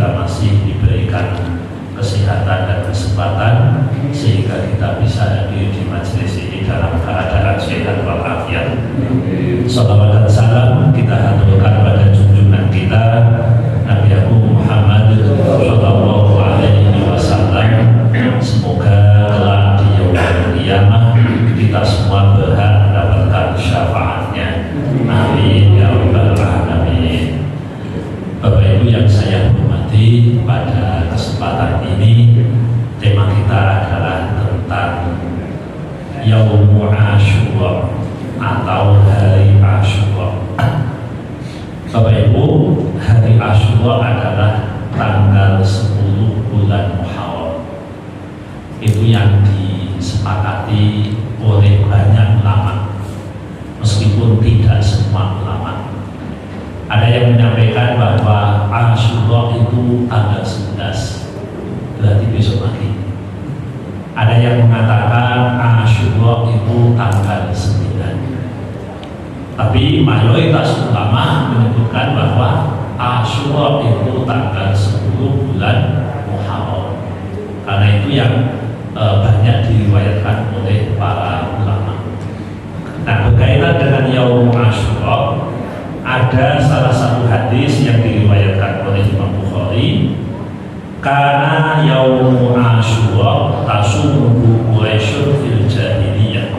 kita masih diberikan kesehatan dan kesempatan sehingga kita bisa hadir di majelis ini dalam keadaan sehat walafiat. Salawat dan salam kita haturkan pada junjungan kita Nabi Agung Muhammad Sallallahu Alaihi Wasallam. Semoga kelak di yaumul qiyamah kita semua berhak mendapatkan syafaatnya. Amin ya rabbal alamin. Bapak Ibu yang saya hormati, pada kesempatan ini tema kita adalah tentang Yaum Asyura atau Hari Asyura. Bapak Ibu, Hari Asyura adalah tanggal 10 bulan Muharram. Itu yang disepakati oleh banyak ulama, meskipun tidak semua ulama. Ada yang menyampaikan bahwa Asyura itu tanggal 11, berarti besok pagi. Ada yang mengatakan Asyura itu tanggal 9. Tapi mayoritas ulama menyebutkan bahwa Asyura itu tanggal 10 bulan Muharram. Karena itu yang banyak diriwayatkan oleh para ulama. Nah, berkaitan dengan Yaum Asyura, ada salah satu hadis yang diriwayatkan oleh Imam Bukhari, karena Yaum Asyura tasumuhu Quraisyun fil jahiliyah,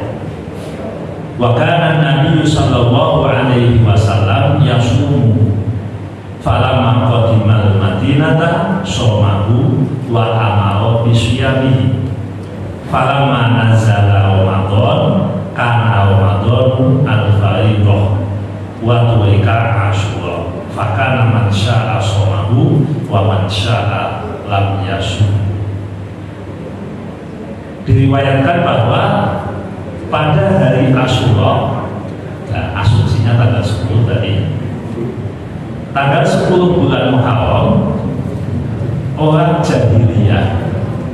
wa kana Nabi sallallahu alaihi wasallam yasumu, falamma qadimal Madinata somahu wa amara bisyamihi, falamma nazala Ramadan kana Ramadan al-faridah wa turika Asyura, fakana man sya'a somahu wa man sya'a lam yasum. Diriwayatkan bahwa pada hari Asyura, nah, asumsinya tanggal 10 tadi, tanggal 10 bulan Muharram, orang jahiliyah,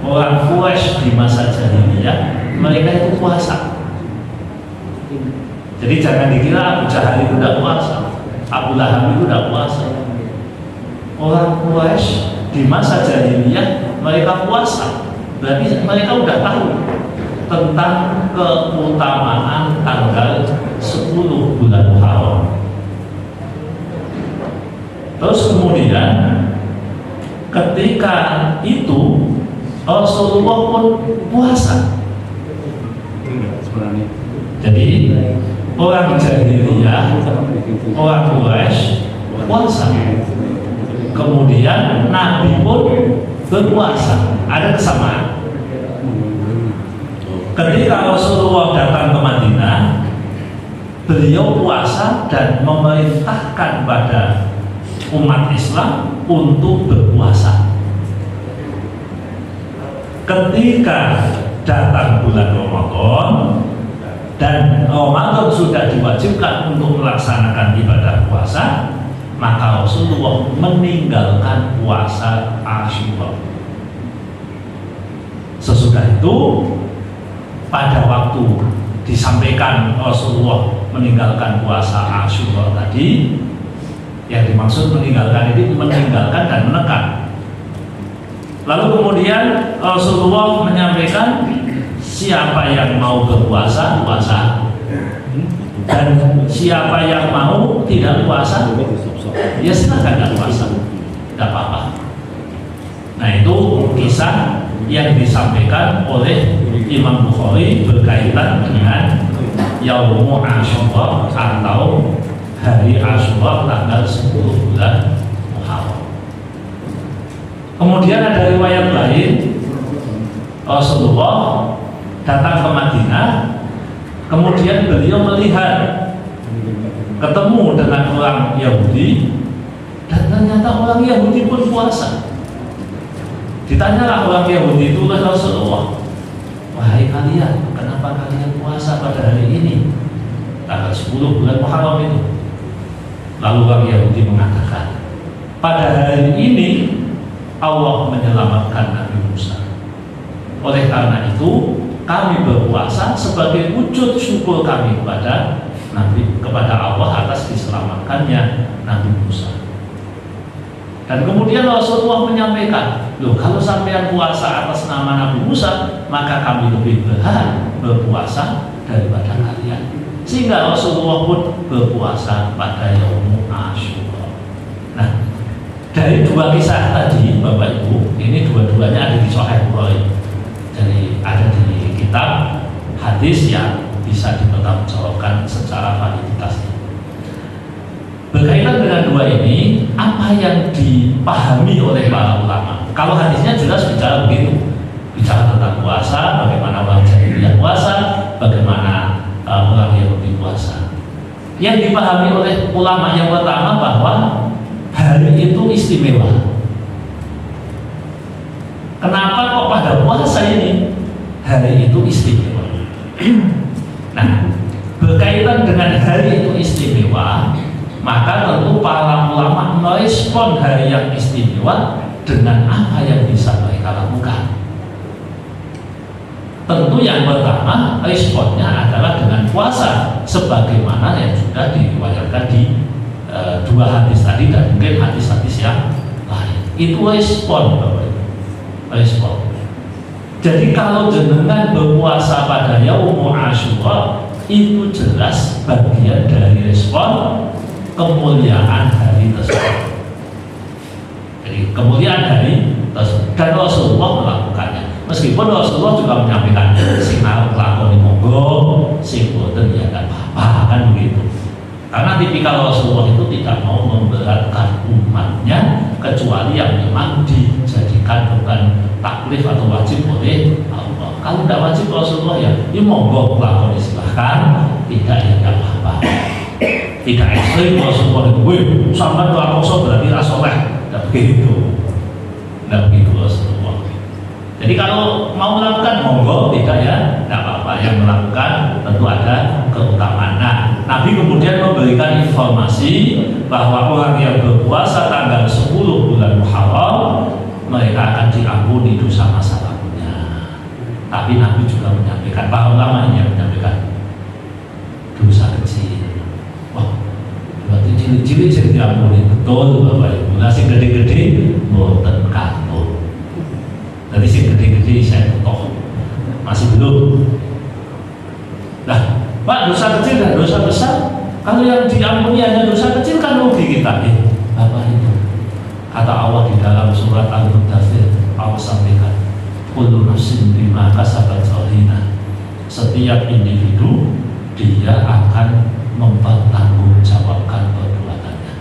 orang Quraisy di masa jahiliyah, mereka itu puasa. Jadi jangan dikira Abu Jahal itu tidak puasa, Abu Lahab itu tidak puasa. Orang Quraisy di masa jahiliyah mereka puasa, berarti mereka sudah tahu tentang keutamaan tanggal 10 bulan Muharram. Terus kemudian ketika itu Rasulullah pun puasa. Jadi orang jahiliyah, orang Quraisy puasa. Kemudian Nabi pun berpuasa. Ada kesamaan. Ketika Rasulullah datang ke Madinah, beliau puasa dan memerintahkan pada umat Islam untuk berpuasa. Ketika datang bulan Ramadan dan Ramadan sudah diwajibkan untuk melaksanakan ibadah puasa, maka Rasulullah meninggalkan puasa Asyura. Sesudah itu, pada waktu disampaikan Rasulullah meninggalkan puasa Asyura tadi, yang dimaksud meninggalkan itu meninggalkan dan menekan. Lalu kemudian Rasulullah menyampaikan, siapa yang mau berpuasa, puasa, dan siapa yang mau tidak puasa, ya silakan tidak puasa, tidak apa-apa. Nah, itu kisah yang disampaikan oleh Imam Bukhari berkaitan dengan Yaum Asyura atau Hari Asyura tanggal 10 bulan Muharram. Kemudian ada riwayat lain, Rasulullah datang ke Madinah, kemudian beliau melihat, ketemu dengan orang Yahudi, dan ternyata orang Yahudi pun puasa. Ditanyalah orang Yahudi itu oleh Rasulullah, wahai kalian, kenapa kalian puasa pada hari ini, tanggal 10 bulan Muharram itu? Lalu orang Yahudi mengatakan, pada hari ini Allah menyelamatkan Nabi Musa. Oleh karena itu kami berpuasa sebagai wujud syukur kami kepada Allah atas diselamatkannya Nabi Musa. Dan kemudian Rasulullah menyampaikan, loh kalau sampean puasa atas nama Nabi Musa, maka kami lebih berhak berpuasa daripada kalian. Sehingga Rasulullah pun berpuasa pada Yaumul Asyura. Nah, dari dua kisah tadi, Bapak Ibu, ini dua-duanya ada di Sahih Bukhari. Jadi ada di kitab hadis yang bisa dipertanggungjawabkan secara validitasnya. Berkaitan dengan dua ini, apa yang dipahami oleh para ulama? Kalau hadisnya jelas bicara begitu, bicara tentang puasa, bagaimana orang jahiliyah puasa, bagaimana orang Yahudi puasa. Yang dipahami oleh ulama yang pertama bahwa hari itu istimewa. Kenapa kok pada puasa ini hari itu istimewa? Nah, berkaitan dengan hari itu istimewa, maka tentu para ulama merespon hari yang istimewa dengan apa yang bisa mereka lakukan. Tentu yang pertama responnya adalah dengan puasa, sebagaimana yang sudah diriwayatkan di dua hadis tadi dan mungkin hadis-hadis yang lain. Itu respon, Bapak Ibu. Respon. Jadi kalau jenengan berpuasa pada Yaumul Asyura, itu jelas bagian dari respon kemuliaan hari tersebut. Jadi kemuliaan hari tersebut, dan Rasulullah melakukannya. Meskipun Rasulullah juga menyampaikan sing lakoni monggo, sing boten ya enggak apa-apa, kan begitu. Karena tipikal Rasulullah itu tidak mau memberatkan umatnya kecuali yang memang dijadikan bukan taklif atau wajib oleh Allah. Kalau tidak wajib Rasulullah ya monggo lakoni silahkan, tidak ya enggak apa-apa. Tidak ekstrim Rasulullah itu, wih sampai doa kosong berarti rasoleh, tidak begitu, tidak begitu Rasulullah. Jadi kalau mau melakukan monggo, tidak ya, tidak apa-apa. Yang melakukan tentu ada keutamaan. Nah, Nabi kemudian memberikan informasi bahwa orang yang berpuasa tanggal 10 bulan Muharram mereka akan diampuni dosa masa lalunya. Tapi Nabi juga menyampaikan, para ulama ini yang menyampaikan dosa kecil. Cilik-cilik sing diampuni betul Bapak Ibu. Lah sing gede-gede mboten katut. Dari sing gede-gede saya toh masih belum. Nah, Pak, dosa kecil dan dosa besar, kalau yang diampuni hanya dosa kecil kan rugi kita. Bapak Ibu, kata Allah di dalam surat Al-Mudaththir, Allah sampaikan, kullu nafsin bima kasabat rahina. Setiap individu dia akan mempertanggungjawabkan perbuatannya.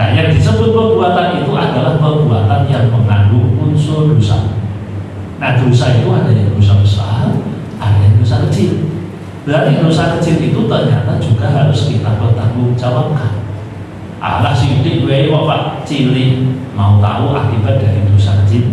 Nah, yang disebut perbuatan itu adalah perbuatan yang mengandung unsur dosa. Nah, dosa itu ada yang dosa besar, ada yang dosa kecil. Berarti dosa kecil itu ternyata juga harus kita pertanggungjawabkan. Allah sidik wae Pak cilik mau tahu akibat dari dosa kecil.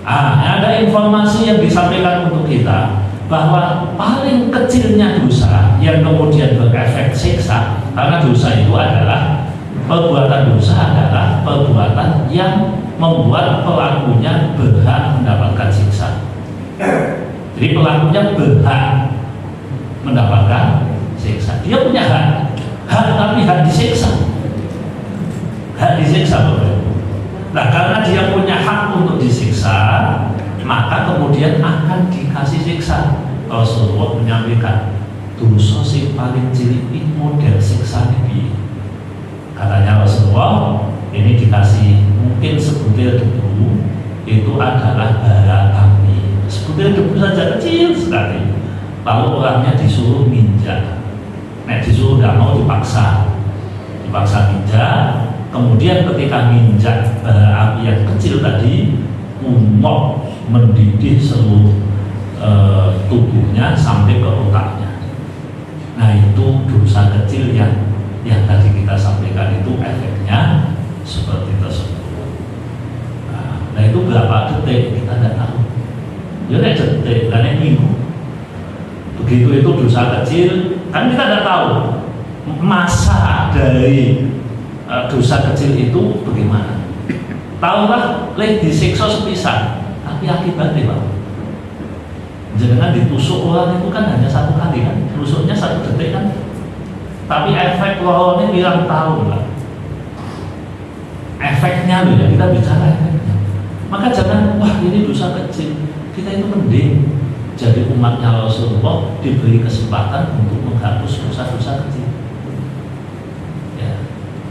Ada informasi yang disampaikan untuk kita bahwa paling kecilnya dosa yang kemudian berefek siksa, karena dosa itu adalah perbuatan dosa adalah perbuatan yang membuat pelakunya berhak mendapatkan siksa. Jadi pelakunya berhak mendapatkan siksa. Dia punya hak tapi hak disiksa. Hak disiksa Bapak. Nah, karena dia punya hak untuk disiksa, maka kemudian akan dikasih siksa. Rasulullah menyampaikan dosa sing paling cilik model siksa ini. Katanya Rasulullah, ini dikasih mungkin sebutir debu, itu adalah bara api. Sebutir debu saja kecil sekali. Lalu orangnya disuruh minjak. Nek disuruh tidak mau dipaksa minjak. Kemudian ketika minjak bara api yang kecil tadi, umok mendidih seluruh tubuhnya sampai ke otaknya. Nah, itu dosa kecil yang tadi kita sampaikan itu efeknya seperti tersebut. Nah, itu berapa detik kita tidak tahu. Ya detik, karena minggu. Begitu itu dosa kecil, kan kita tidak tahu masa dari dosa kecil itu bagaimana. Tahulah leh disiksa sepisan, tapi akibatnya Pak, jangan ditusuk orang itu kan hanya satu kali kan, tusuknya 1 detik kan, tapi efek lorongnya bilang tahun Pak. efeknya loh ya, kita bicara efeknya. Maka jangan, wah ini dosa kecil. Kita itu mending jadi umatnya Rasulullah diberi kesempatan untuk menghapus dosa-dosa kecil. Ya.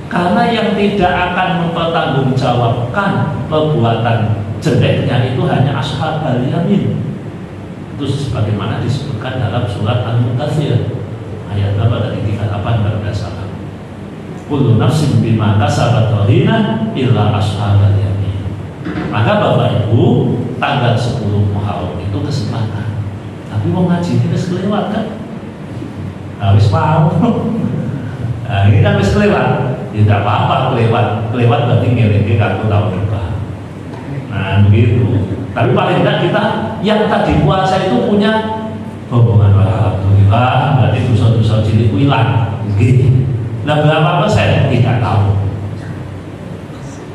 Karena yang tidak akan mempertanggungjawabkan perbuatan jeleknya itu hanya ashabul yamin. Itu sebagaimana disebutkan dalam surat Al-Mudaththir ayat berapa tadi, 38 kalau tidak salah. Kullu nafsin bima kasabat rahina illa ashabul yamin. Maka Bapak Ibu, tanggal 10 Muharram itu kesempatan. Tapi mau ngaji ini wis kelewat kan? Wis mau. Nah, ini kan wis kelewat. Ya tidak apa-apa kelewat berarti ngelingi kartu tahun depan. Nah begitu. Tapi paling tidak kita yang tadi puasa itu punya hubungan, alhamdulillah, berarti dosa-dosa cilik hilang. Gitu. Nah berapa persen? Tidak tahu.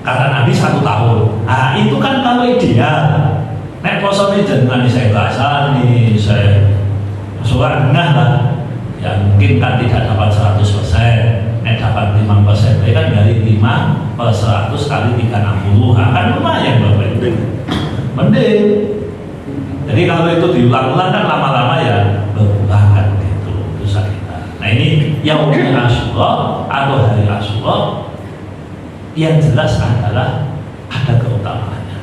Karena Nabi 1 tahun. Nah itu kan kalau ideal. Nek poso ini jangan saya bahasa nih, saya suara enggak lah. Ya mungkin kan tidak dapat 100%. Nek dapat 5%, kan dari 5 per 100 kali 360, akan lumayan Bapak Ibu. Mending. Jadi kalau itu diulang-ulang kan lama-lama ya berkurang kan gitu dosa kita. Nah ini yang Asyura atau hari Asyura yang jelas adalah ada keutamaannya.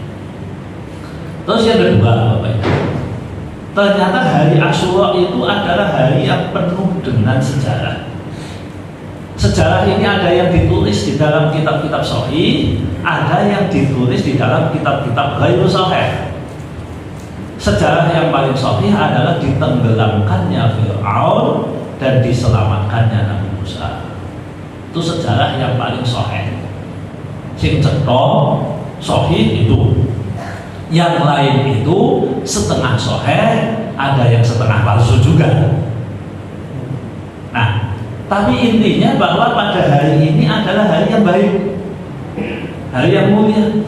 Terus yang kedua Bapak Ibu, ternyata hari Asyura itu adalah hari yang penuh dengan sejarah. Sejarah ini ada yang ditulis di dalam kitab-kitab sahih, ada yang ditulis di dalam kitab-kitab ghairu sahih. Sejarah yang paling sahih adalah ditenggelamkannya Fir'aun dan diselamatkannya Nabi Musa. Itu sejarah yang paling sahih. Sing cetha sahih itu. Yang lain itu setengah sahih, ada yang setengah palsu juga. Nah, tapi intinya bahwa pada hari ini adalah hari yang baik, hari yang mulia.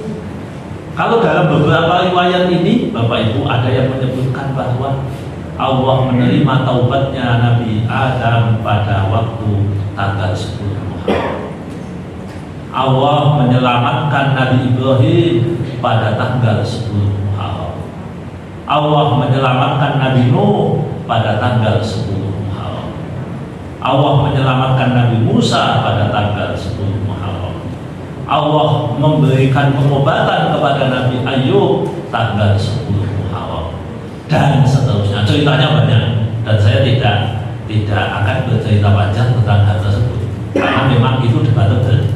Kalau dalam beberapa riwayat ini, Bapak Ibu, ada yang menyebutkan bahwa Allah menerima taubatnya Nabi Adam pada waktu tanggal 10 Muharram. Allah menyelamatkan Nabi Ibrahim pada tanggal 10 Muharram. Allah menyelamatkan Nabi Nuh pada tanggal 10 Muharram. Allah menyelamatkan Nabi Musa pada tanggal 10 Muharram. Allah memberikan pengobatan kepada Nabi Ayub tanggal 10 Muharram. Dan seterusnya, ceritanya banyak dan saya tidak akan bercerita panjang tentang hal tersebut karena memang itu debatable.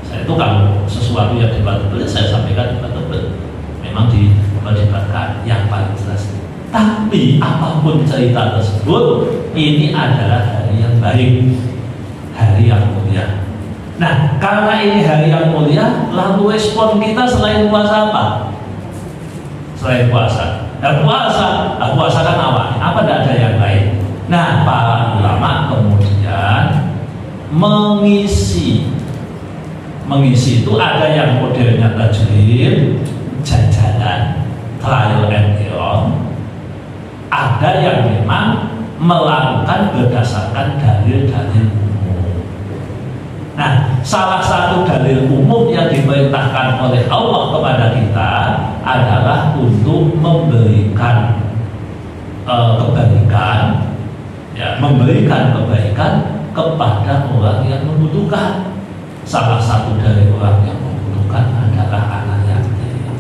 Saya itu kalau sesuatu yang debatable saya sampaikan debatable, memang diperdebatkan yang paling jelas. Tapi apapun cerita tersebut, ini adalah hari yang baik, hari yang mulia. Nah, karena ini hari yang mulia, lalu respon kita selain puasa apa? Selain puasa. Dan puasa kan awalnya, apa tidak ada yang lain? Nah, para ulama kemudian mengisi itu ada yang modelnya tajwid, jajalan, trial and error. Ada yang memang melakukan berdasarkan dalil-dalil umum. Nah, salah satu dalil umum yang diperintahkan oleh Allah kepada kita adalah untuk memberikan kebaikan, ya, memberikan kebaikan kepada orang yang membutuhkan. Salah satu dari orang yang membutuhkan adalah anak yatim.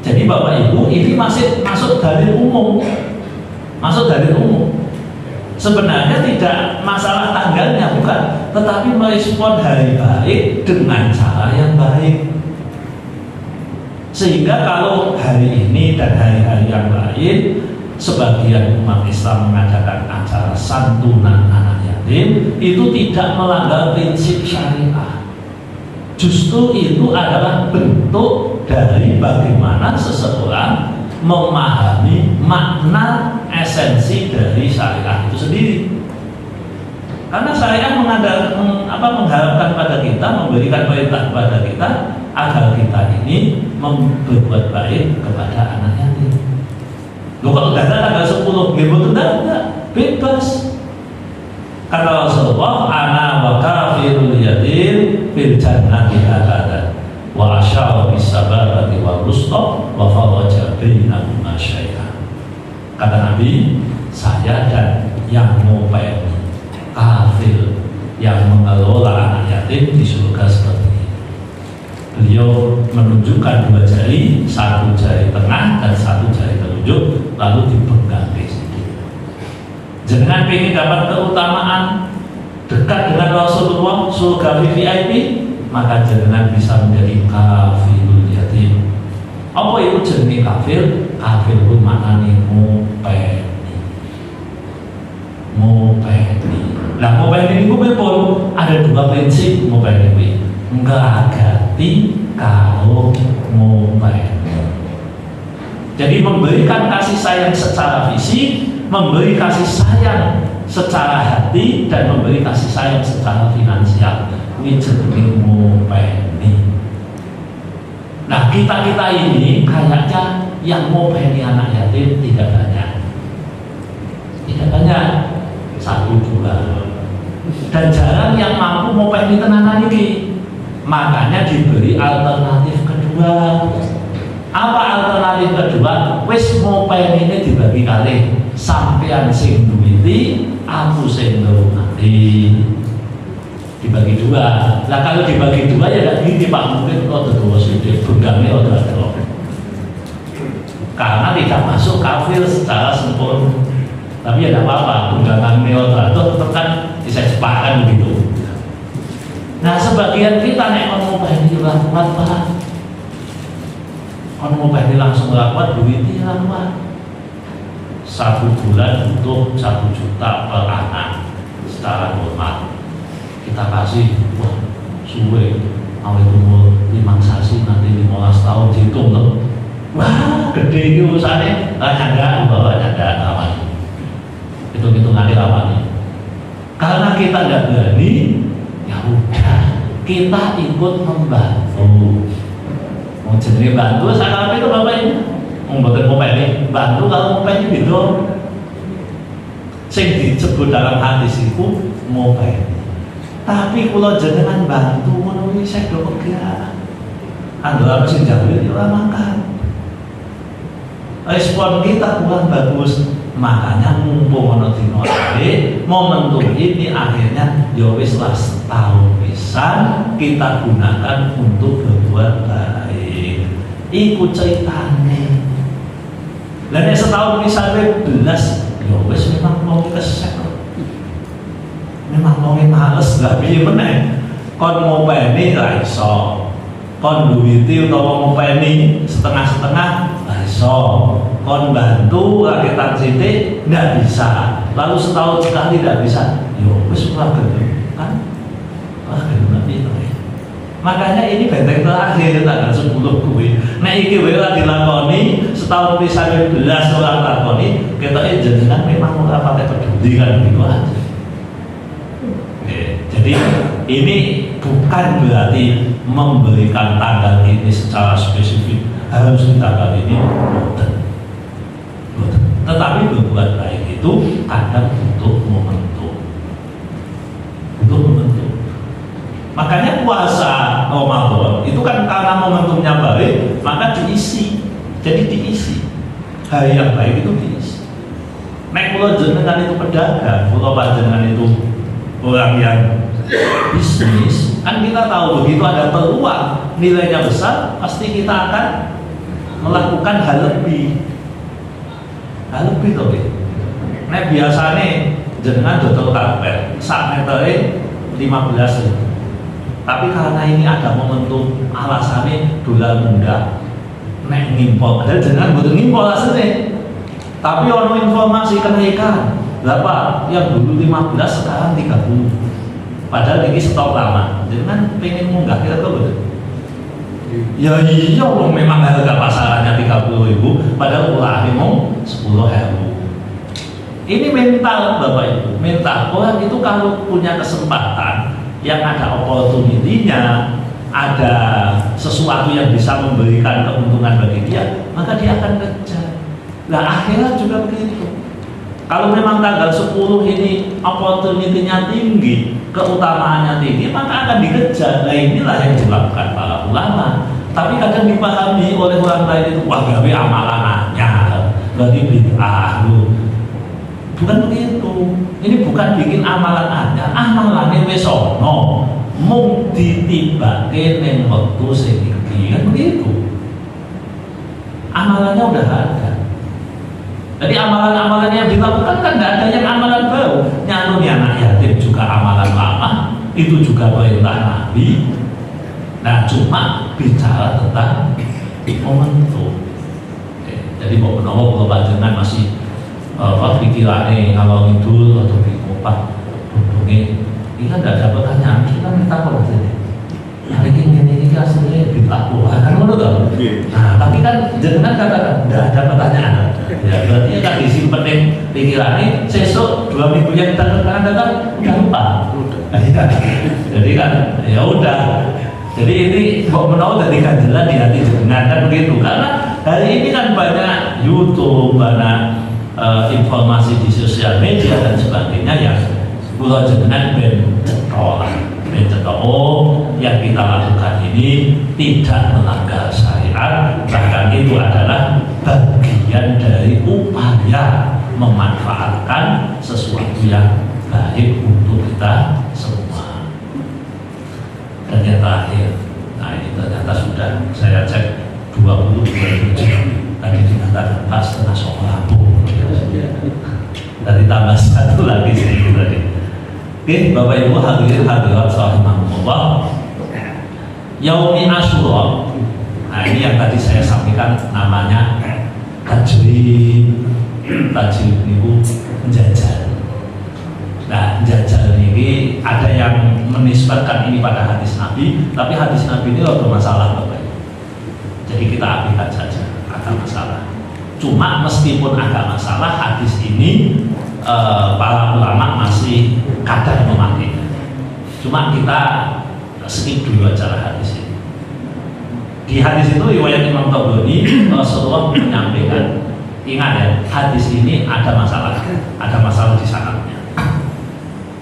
Jadi Bapak Ibu, ini masih masuk dalil umum. Masuk dalil umum. Sebenarnya tidak masalah tanggalnya, bukan, tetapi merespon hari baik dengan cara yang baik. Sehingga kalau hari ini dan hari-hari yang lain sebagian umat Islam mengadakan acara santunan anak yatim, itu tidak melanggar prinsip syariah. Justru itu adalah bentuk dari bagaimana seseorang memahami makna esensi dari syariah itu sendiri. Karena syariah mengharapkan pada kita, memberikan perintah kepada kita agar kita ini berbuat baik kepada anak yatim. Loh, kalau data tanggal 10 enggak bebas. Kata Rasulullah, ana wa kafirul yatim fil jannati abada wa asyara bis sababati wa rusta wa faraja bainahuma syai'an. Kata Nabi, saya dan yang ngopeni kafir yang mengelola anak yatim di surga seperti ini. Beliau menunjukkan 2 jari, 1 jari tengah dan 1 jari telunjuk, lalu dipegang di sini. Jangan ingin dapat keutamaan dekat dengan Rasulullah, surga VIP, maka jangan bisa menjadi kafirul yatim. Apa itu jenis kafir? Kafir itu maknanya mopeni. Nah, mopeni itu pun ada 2 prinsip mopeni ini. Enggak ganti kalau mopeni. Jadi memberikan kasih sayang secara fisik, memberi kasih sayang secara hati, dan memberi kasih sayang secara finansial. Ini jenenge mopeni. Nah, kita ini kayaknya yang mopeni anak yatim tidak banyak. Tidak banyak, 1-2. Dan jarang yang mampu mopeni tenanan ini. Makanya diberi alternatif kedua. Apa alternatif kedua? Wis mopeni ini dibagi kali. Sampean sing duwiti, aku sing ngrungokne. Dibagi 2. Nah, kalau dibagi 2 ya gak gini Pak, mungkin kalau terus itu benggangnya udah ada. Karena tidak masuk kafir secara sempurna. Tapi ya tidak apa-apa, undangan neotrator tetap kan bisa cepatkan begitu. Nah, sebagian kita nek mau ini lakukan Pak, mau ini langsung lakukan duitnya lakukan 1 bulan untuk 1 juta per anak secara normal. Kita kasih, wah suwe, awet umur 5 sasi nanti 15 tahun dihitung loh. Wah gede itu urusannya, nyanda bawa nyanda aman. Hitung-hitungannya aman. Karena kita nggak berani, ya udah kita ikut membantu. Mau jadi bantu, saya itu bapak ini membuat mopeni, bantu kalau mopeni gitu. Sing disebut dalam hadis itu mopeni. Tapi kalau jenengan bantu menulis saya doa, anda sing jauh itu makan. Respon kita kurang bagus, makanya mumpung ono dino momentum ini akhirnya ya wis lah setahun pisan kita gunakan untuk berbuat baik. Iku ceritane. Lah nek setahun pisan belas ya wis memang mau kesek. Memang mau males gak piye meneh. Kon mopeni ra iso. Kon duwiti utawa mopeni setengah-setengah ra iso. Kon bantu rakyat sithik ndak bisa. Lalu setahun sekali tidak bisa. Yo wis ora gelem kan? Ora gelem nanti. Makanya ini benteng terakhir tanggal 10 kuwi. Nek iki wae ora dilakoni, setahun pisan 11 orang lakoni, ketoke jenengan memang ora pakai peduli kan gitu aja. Jadi ini bukan berarti memberikan tanggal ini secara spesifik harus di tanggal ini, tetapi berbuat baik itu kadang butuh momentum. Makanya puasa Ramadan itu kan karena momentumnya baik, maka diisi. Jadi diisi. Hari yang baik itu diisi. Nek kula jenengan itu pedagang, kula panjenengan itu orang yang bisnis, kan kita tahu begitu ada peluang nilainya besar, pasti kita akan melakukan hal lebih toh. Nek biasanya jenengan dodol karpet sak metere 15.000. Tapi karena ini ada momentum alasannya dolar muda, nek ngimpor, ada jenengan butuh ngimpor aslinya. Tapi ono informasi kenaikan berapa? Yang dulu 15 sekarang 30. Padahal ini stok lama. Jangan pengen munggah kita tuh betul. Ya iya, memang harga pasarannya 30.000, padahal ulahnya mau 10.000. Ini mental Bapak Ibu, mental orang itu kalau punya kesempatan yang ada opportunity-nya, ada sesuatu yang bisa memberikan keuntungan bagi dia, maka dia akan kejar. Nah akhirat juga begitu. Kalau memang tanggal 10 ini opportunity-nya tinggi, keutamaannya tinggi, maka akan dikejar. Nah inilah yang dilakukan para ulama. Tapi kadang dipahami oleh orang lain itu, wah gawe amalan anyar, berarti bid'ah. Bukan begitu. Ini bukan bikin amalan anyar, amalannya wis ono, mung ditibake ning wektu sing iki. Kan begitu. Amalannya udah ada. Jadi amalan-amalan yang dilakukan kan nggak ada yang amalan baru. Nyantuni anak yatim juga amalan lama, itu juga perintah Nabi. Nah cuma bicara tentang momentum. Jadi mau menolong kalau panjenengan masih pikirannya kalau ngidul atau ngopah hubungi, ini kan nggak ada pertanyaan. Kita minta apa saja. Hari ini aslinya bid'ah kan menurut kan? Nah tapi kan jangan katakan tidak ada pertanyaan. Ya berarti kan disimpan di pikirannya. Sesuk 2 minggu yang kita datang udah lupa. Jadi kan ya udah. Jadi ini kok menau dari kanjelan di hati jenengan kan begitu. Karena hari ini kan banyak YouTube, banyak informasi di sosial media dan sebagainya yang pulau jenengan ben cetok. Oh, yang kita lakukan ini tidak melanggar syariat, bahkan itu adalah bagian dari upaya memanfaatkan sesuatu yang baik untuk kita semua. Dan yang terakhir, nah ini ternyata sudah saya cek 27 tadi dikatakan pas setengah Rabu, dari tambah satu lagi sedikit tadi. Oke, Bapak Ibu hadirin hadirat rahimahumullah. Yaumi Asyura. Nah, ini yang tadi saya sampaikan namanya tajwid. Tajwid itu menjajal. Nah, jajal ini ada yang menisbatkan ini pada hadis Nabi, tapi hadis Nabi ini ada masalah Bapak Ibu. Jadi kita abaikan saja, agak masalah. Cuma meskipun agak masalah, hadis ini para ulama masih kadang memakai. Cuma kita skip dulu acara hadis ini. Di hadis itu riwayat Imam Tabrani, Rasulullah menyampaikan, ingat ya, hadis ini ada masalah di sanadnya.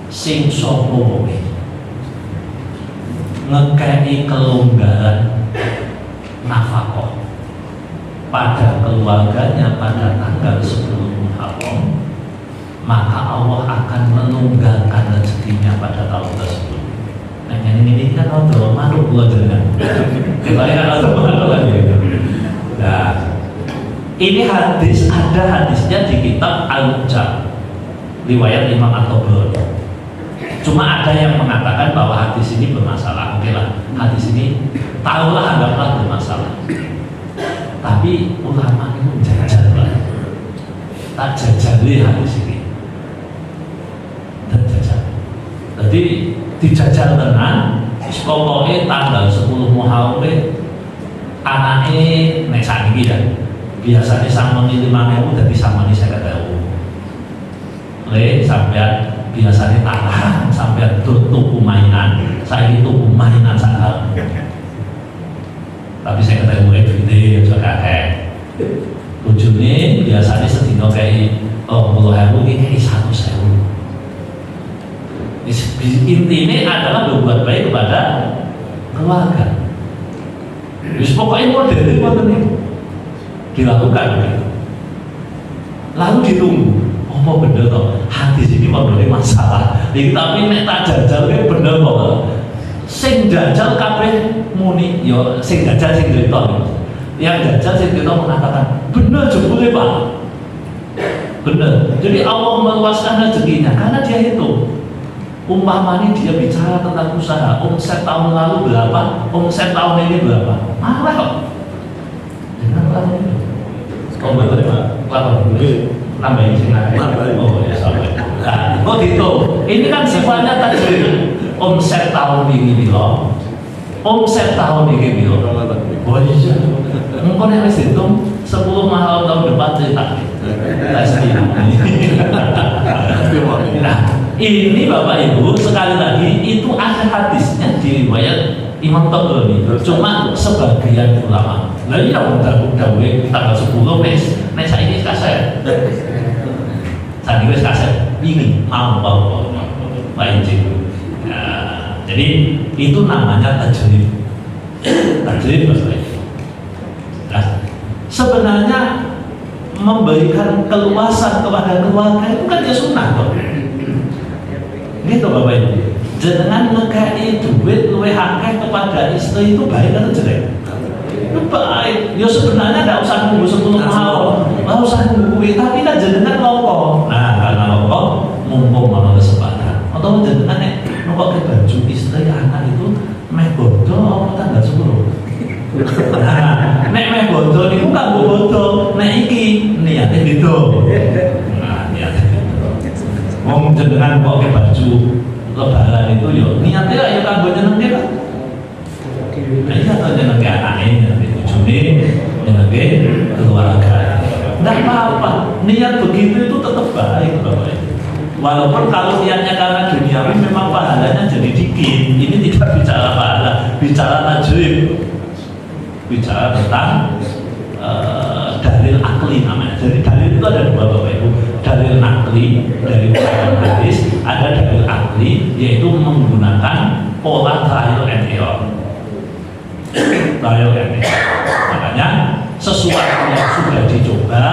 Sing sapa wae ngekei kelonggaran nafkah pada keluarganya pada tanggal 10 Muharram, maka Allah akan menunggalkan rezekinya pada tahun tersebut. Nah ini kan ada makhluk Allah jenengan. Kita kan ada makhluk lagi gitu. Nah ini hadis, ada hadisnya di kitab Al-Mujam riwayat Imam At-Tabrani. Cuma ada yang mengatakan bahwa hadis ini bermasalah. Oke lah, hadis ini taruhlah anggaplah bermasalah. Tapi ulama itu jajal lah, tak jajali hadis ini. Dan jajal. Jadi dijajal tenan, pokoknya tanggal 10 Muharram anaknya nek sakniki ya. Biasanya samoni 5.000 dadi samoni 50.000. Sampean biasanya tahan sampai tuku mainan, saya tuku mainan saham. Tapi saya kata gue duitnya juga kakek. Tujuannya biasanya sedino kayak 10.000 ini 100.000. Intinya adalah berbuat baik kepada keluarga. Terus pokoknya model ini dilakukan begitu. Lalu ditunggu. Apa bener toh hadis ini modalnya masalah. Tapi nek tak jajal ki bener kok. Sing jajal kabeh muni yo sing jajal sing cerita. Yang jajal sing cerita mengatakan bener jebule Pak. Bener. Jadi Allah meluaskan rezekinya karena dia itu. Umpamanya dia bicara tentang usaha, omset tahun lalu berapa, omset tahun ini berapa. Marah kok. Jangan lalu itu. Oh betul Pak. Lalu nambahin sing oh ya sampai. Nah, kok gitu. Ini kan sifatnya tadi omset tahun ini loh. Omset tahun ini loh. Oh iya. Mungkin yang wis hitung 10 mahal tahun depan cerita. Nah, ini Bapak Ibu sekali lagi itu ada hadisnya di riwayat Imam Tabrani. Cuma sebagian ulama. Lah iya udah tanggal 10 mes. Nek saiki kasih. tadi wes kaset ini mau pancing. Jadi itu namanya tajrib. Tajrib maksudnya. Nah, sebenarnya memberikan keluasan kepada keluarga itu kan ya sunnah kok. Gitu Bapak Ibu. Jangan ngekai duit luwih akeh kepada istri itu baik atau jelek? Itu baik. Ya sebenarnya tidak usah nunggu 10 tahun, nggak usah nunggu, tapi kan jenengan ngomong. Nah, karena ngomong mumpung ada kesempatan. Atau jenengan nek nukok ke baju istri anak itu meh bodoh apa tanggal 10. Nah, nek meh bodoh niku kanggo bodoh, nek iki niate gitu. Nah, niate gitu. Wong jenengan kok ke baju lebaran itu yo niatnya ya kanggo jenenge kan. Nah, iya to jenenge anake, jenenge bojone, jenenge keluarga. Enggak apa-apa. Niat begitu itu tetap baik, Bapak. Walaupun kalau niatnya karena duniawi memang pahalanya jadi dikit. Ini tidak bicara pahala, bicara tajrib. Bicara tentang dalil akli namanya. Jadi dalil itu ada dua Bapak Ibu. Dalil akli dari hadis, ada dalil akli yaitu menggunakan pola trial and error. Trial and error. Makanya sesuatu yang sudah dicoba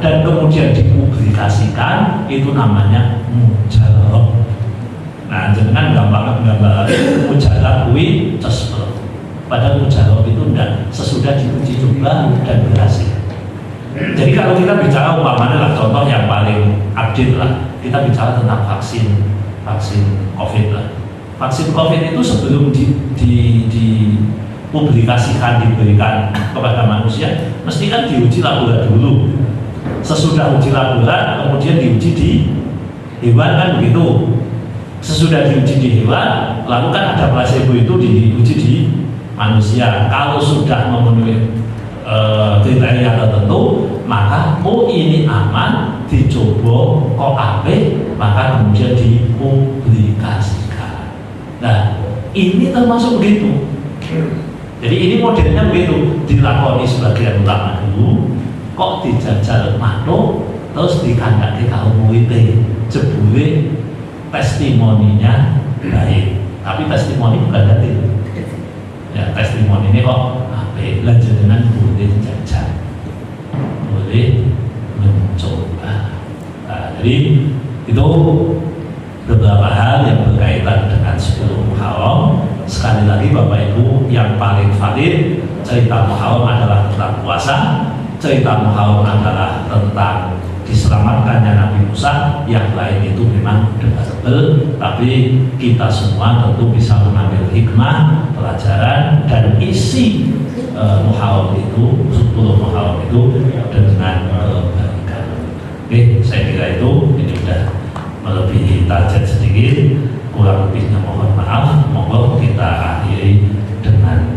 dan kemudian dipublikasikan itu namanya mujarab. Nah, jangan gampang gambar mujarab kuwi cesper. Padahal mujarab itu enggak, sesudah diuji coba dan berhasil. Jadi kalau kita bicara umpamanya lah, contoh yang paling update lah, kita bicara tentang vaksin COVID lah. Vaksin COVID itu sebelum dipublikasikan, diberikan kepada manusia, mesti kan diuji laboratorium dulu. Sesudah uji laboratorium, kemudian diuji di hewan kan begitu. Sesudah diuji di hewan, lalu kan ada placebo itu diuji di manusia. Kalau sudah memenuhi kriteria tertentu, maka ini aman, dicoba kok apik, maka kemudian dipublikasikan. Nah, ini termasuk begitu. Jadi ini modelnya begitu, dilakoni sebagian ulama dulu, kok dijajal makhluk, terus dikandaki kaum murid, jebule testimoninya baik, tapi testimoni bukan dalil. Ya, testimoni ini kok lanjut dengan boleh jajal, boleh mencoba. Nah, jadi itu beberapa hal yang berkaitan dengan 10 Muharram. Sekali lagi Bapak Ibu, yang paling valid cerita Muharram adalah tentang puasa, cerita Muharram adalah tentang diselamatkannya Nabi Musa, yang lain itu memang debatable, tapi kita semua tentu bisa mengambil hikmah, pelajaran, dan isi Muharram itu, 10 Muharram itu dengan kebaikan. Oke, saya kira itu ini sudah melebihi target sedikit, kurang lebihnya mohon maaf. Monggo kita akhiri dengan